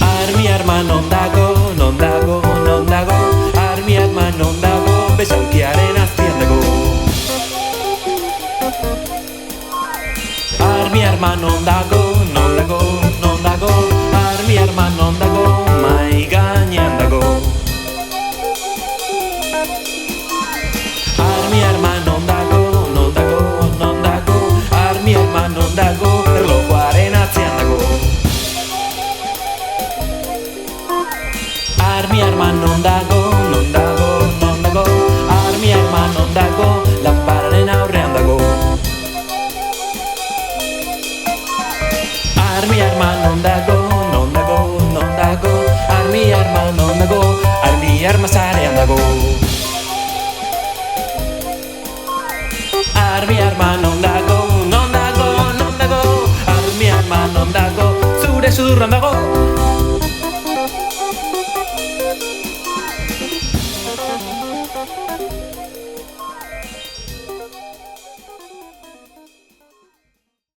Armi arma non dago, non dago, non dago. Armi arma non dago, besaulkiaren azpian dago. Armi arma non dago, non dago, non dago. Armi arma non dago, mai gainean dago. Armi arma non dago, non dago, non dago. Armi arma non dago, erlojuaren atzean dago. Armi arma non dago, non dago, non dago. Armi arma non dago, lanpararen aurrean dago. Armi arma non dago, non dago, non dago. Armi arma non dago, armi arma sarean dago. Armi arma non dago, non dago, non dago. Armi arma non dago, zure sudurran dago.